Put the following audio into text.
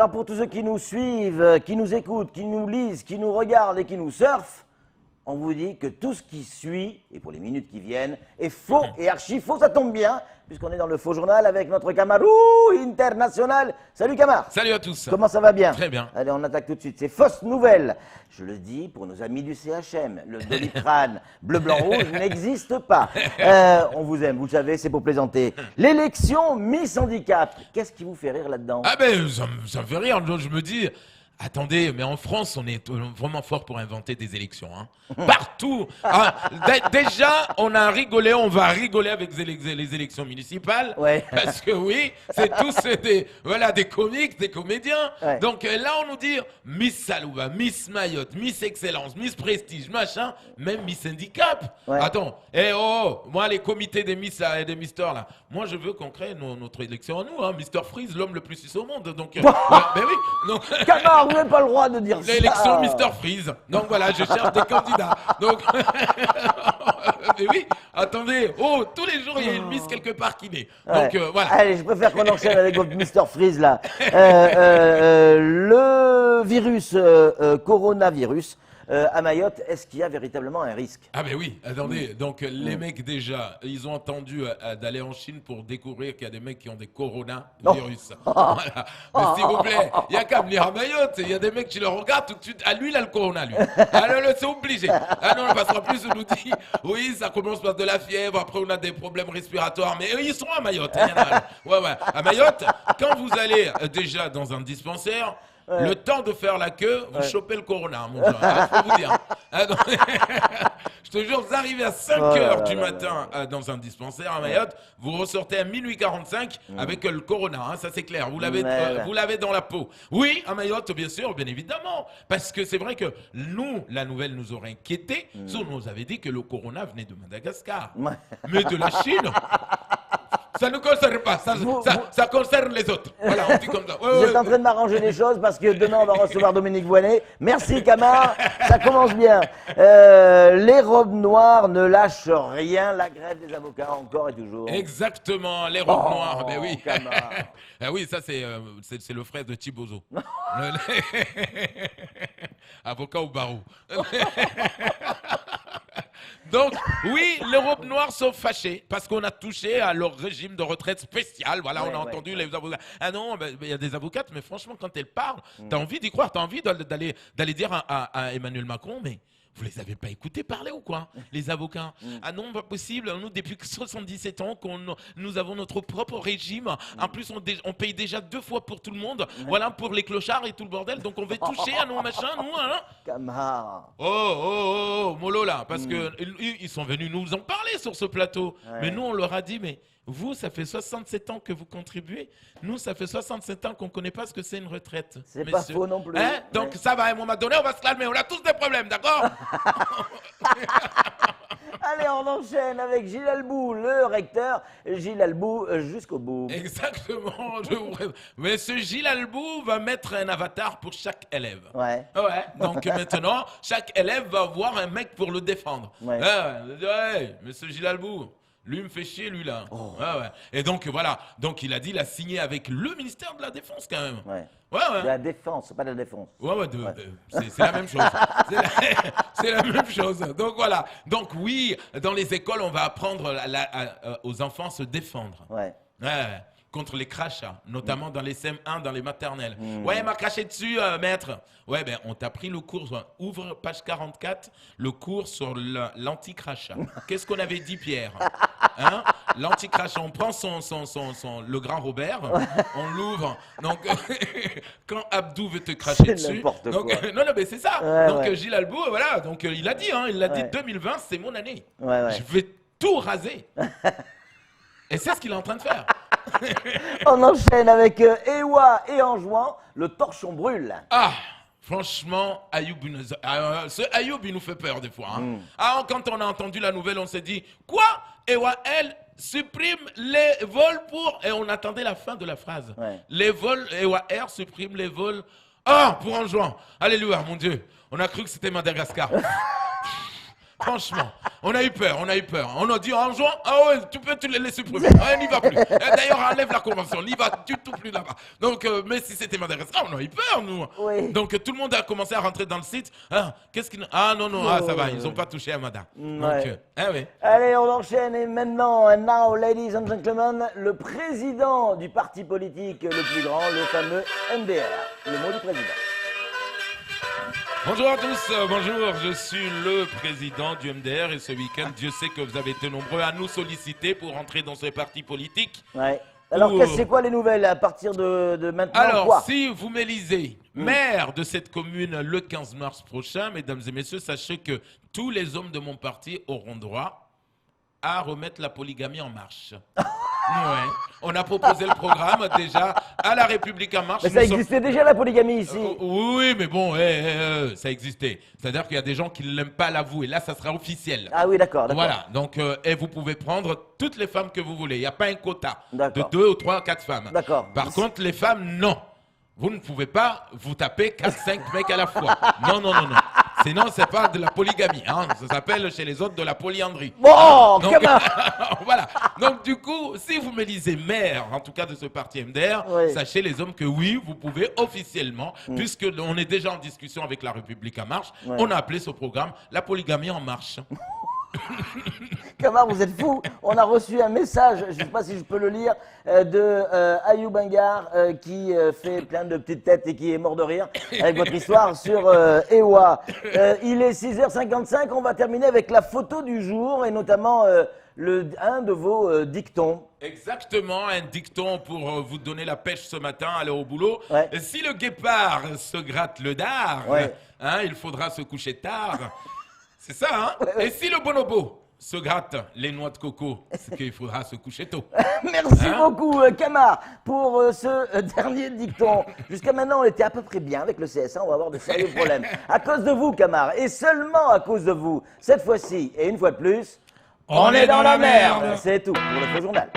Alors pour tous ceux qui nous suivent, qui nous écoutent, qui nous lisent, qui nous regardent et qui nous surfent, on vous dit que tout ce qui suit, et pour les minutes qui viennent, est faux et archi faux. Ça tombe bien, puisqu'on est dans le faux journal avec notre Camarou international. Salut Camar. Salut à tous. Comment ça va bien? Très bien. Allez, on attaque tout de suite. C'est fausse nouvelle. Je le dis pour nos amis du CHM. Le Doliprane bleu, blanc, rouge n'existe pas. On vous aime, vous le savez, c'est pour plaisanter. L'élection Miss Handicap. Qu'est-ce qui vous fait rire là-dedans? Ah ben, ça me fait rire. Je me dis, attendez, mais en France, on est vraiment fort pour inventer des élections. Hein. Partout. Ah, déjà, on a rigolé, on va rigoler avec les élections municipales. Ouais. Parce que oui, c'est tous des comiques, des comédiens. Ouais. Donc là, on nous dit Miss Salouba, Miss Mayotte, Miss Excellence, Miss Prestige, machin, même Miss Handicap. Ouais. Attends, moi, les comités des Miss et des Misters, là, moi, je veux qu'on crée notre élection à nous. Hein. Mr. Freeze, l'homme le plus suisse au monde. Donc, ben oui. Donc, Camar, vous n'avez pas le droit de dire ça. l'élection Mr. Freeze. Donc voilà, je cherche des candidats. Donc, mais oui, attendez. Oh, tous les jours, il y a une Miss quelque part qui naît. Donc Ouais. voilà. Allez, je préfère qu'on enchaîne avec votre Mr. Freeze là. Le virus, coronavirus, à Mayotte, est-ce qu'il y a véritablement un risque? Ah ben oui, attendez, donc les mecs déjà, ils ont attendu d'aller en Chine pour découvrir qu'il y a des mecs qui ont des coronavirus. Voilà. Mais s'il vous plaît, il n'y a qu'à venir à Mayotte, il y a des mecs qui le regardent tout de suite, ah lui il a le corona lui. Alors c'est obligé. Ah non, parce qu'en plus on nous dit, oui ça commence par de la fièvre, après on a des problèmes respiratoires, mais eux ils sont à Mayotte. Hein, ouais, à Mayotte, quand vous allez déjà dans un dispensaire, le temps de faire la queue, vous chopez le corona, mon gars. Ah, je peux vous dire. Ah, non. Je te jure, vous arrivez à 5 heures du matin dans un dispensaire à Mayotte, vous ressortez à minuit 45 avec le corona, hein, ça c'est clair. Vous l'avez dans la peau. Oui, à Mayotte, bien sûr, bien évidemment. Parce que c'est vrai que nous, la nouvelle nous aurait inquiétés. Si on nous avait dit que le corona venait de Madagascar. Ouais. Mais de la Chine. Ça ne concerne pas, ça concerne les autres. Voilà, on dit comme ça. Vous êtes en train de m'arranger les choses parce que demain on va recevoir Dominique Voynet. Merci Camar, ça commence bien. Les robes noires ne lâchent rien, la grève des avocats encore et toujours. Exactement, les robes noires, ben oui. Camar. Ah oui, ça c'est le frère de Thibozo. Avocat au barreau. Donc, oui, les robes noires sont fâchées parce qu'on a touché à leur régime de retraite spécial. Voilà, on a entendu les avocats. Ah non, il y a des avocates, mais franchement, quand elles parlent, t'as envie d'y croire, t'as envie d'aller dire à Emmanuel Macron, mais vous les avez pas écoutés parler ou quoi, les avocats? Ah non, pas possible. Nous, depuis 77 ans, nous avons notre propre régime. En plus, on paye déjà 2 fois pour tout le monde. Voilà, pour les clochards et tout le bordel. Donc, on va toucher à nos machins, nous, hein. Camar. Oh, mollo là, parce que ils sont venus nous en parler sur ce plateau. Ouais. Mais nous, on leur a dit, mais vous, ça fait 67 ans que vous contribuez. Nous, ça fait 67 ans qu'on ne connaît pas ce que c'est une retraite. C'est pas faux non plus. Hein? Donc ça va, à un moment donné, on va se calmer. On a tous des problèmes, d'accord? Allez, on enchaîne avec Gilles Albou, le recteur. Gilles Albou jusqu'au bout. Exactement. Mais ce Gilles Albou va mettre un avatar pour chaque élève. Ouais. Ouais, donc maintenant, chaque élève va avoir un mec pour le défendre. Ouais. Ouais, monsieur Gilles Albou, lui me fait chier, lui là. Oh. Ouais. Et donc voilà, donc il a dit, il a signé avec le ministère de la Défense quand même. Ouais. Ouais. De la défense, pas de la défense. Ouais, c'est la même chose. C'est la même chose. Donc voilà. Donc oui, dans les écoles, on va apprendre aux enfants à se défendre. Ouais. Ouais, contre les crachats, notamment dans les CM1, dans les maternelles. Ouais, il m'a craché dessus, maître. Ouais, ben, on t'a pris le cours. Ouvre page 44, le cours sur l'anti-crachat. Qu'est-ce qu'on avait dit, Pierre? Hein? L'anti-crachat, on prend le grand Robert, on l'ouvre. Donc, quand Abdou veut te cracher C'est dessus. n'importe Donc, quoi. non, mais c'est ça. Ouais, donc, ouais. Gilles Albou, voilà. Donc, il a dit, il a dit Ouais. 2020, c'est mon année. Ouais. Je vais tout raser. Et c'est ce qu'il est en train de faire. On enchaîne avec Ewa et Anjouan, le torchon brûle. Ah, franchement, Ayoub, ce Ayoub, il nous fait peur des fois. Hein. Ah, quand on a entendu la nouvelle, on s'est dit, quoi? Ewa, elle supprime les vols pour... Et on attendait la fin de la phrase. Ouais. Les vols, Ewa Air supprime les vols... Ah, pour Anjouan. Alléluia, mon Dieu. On a cru que c'était Madagascar. Franchement, on a eu peur, on a eu peur. On a dit en juin, ah ouais, tu peux les supprimer. On n'y va plus. D'ailleurs, enlève la convention, on n'y va du tout plus là-bas. Donc, mais si c'était Madagascar, on a eu peur, nous. Oui. Donc, tout le monde a commencé à rentrer dans le site. Ah, ah non, non, ah, ça va, ils n'ont pas touché à Mada. Donc, oui. Allez, on enchaîne et maintenant, and now, ladies and gentlemen, le président du parti politique le plus grand, le fameux MDR. Le mot du président. Bonjour à tous, bonjour, je suis le président du MDR et ce week-end, Dieu sait que vous avez été nombreux à nous solliciter pour entrer dans ce parti politique. Ouais. Alors, c'est quoi les nouvelles à partir de maintenant? Alors, si vous m'élisez maire de cette commune le 15 mars prochain, mesdames et messieurs, sachez que tous les hommes de mon parti auront droit à remettre la polygamie en marche. Ouais. On a proposé le programme déjà à la République en marche. Mais ça existait déjà la polygamie ici. Oui, mais bon, ça existait. C'est-à-dire qu'il y a des gens qui ne l'aiment pas l'avouer. Là, ça sera officiel. Ah oui, d'accord. Voilà, donc et vous pouvez prendre toutes les femmes que vous voulez. Il n'y a pas un quota de 2 ou 3 ou 4 femmes. D'accord. Par contre, les femmes, non. Vous ne pouvez pas vous taper 4-5 mecs à la fois. Non, non, non, non. Sinon, c'est pas de la polygamie. Hein. Ça s'appelle chez les autres de la polyandrie. Bon, donc, voilà. Donc, du coup, si vous m'élisez maire, en tout cas de ce parti MDR, sachez les hommes que oui, vous pouvez officiellement, puisque on est déjà en discussion avec la République en marche, on a appelé ce programme la polygamie en marche. Camar, vous êtes fou. On a reçu un message, je ne sais pas si je peux le lire, de Ayou Bengar qui fait plein de petites têtes et qui est mort de rire avec votre histoire sur Ewa. Il est 6h55, on va terminer avec la photo du jour et notamment un de vos dictons. Exactement, un dicton pour vous donner la pêche ce matin, aller au boulot. Si le guépard se gratte le dard, hein, il faudra se coucher tard. C'est ça, hein? Et si le bonobo se gratte les noix de coco, c'est qu'il faudra se coucher tôt. Merci beaucoup, Camar, pour ce dernier dicton. Jusqu'à maintenant, on était à peu près bien avec le CSA, on va avoir de sérieux problèmes. À cause de vous, Camar, et seulement à cause de vous, cette fois-ci, et une fois de plus, on est dans la merde. C'est tout pour le faux journal.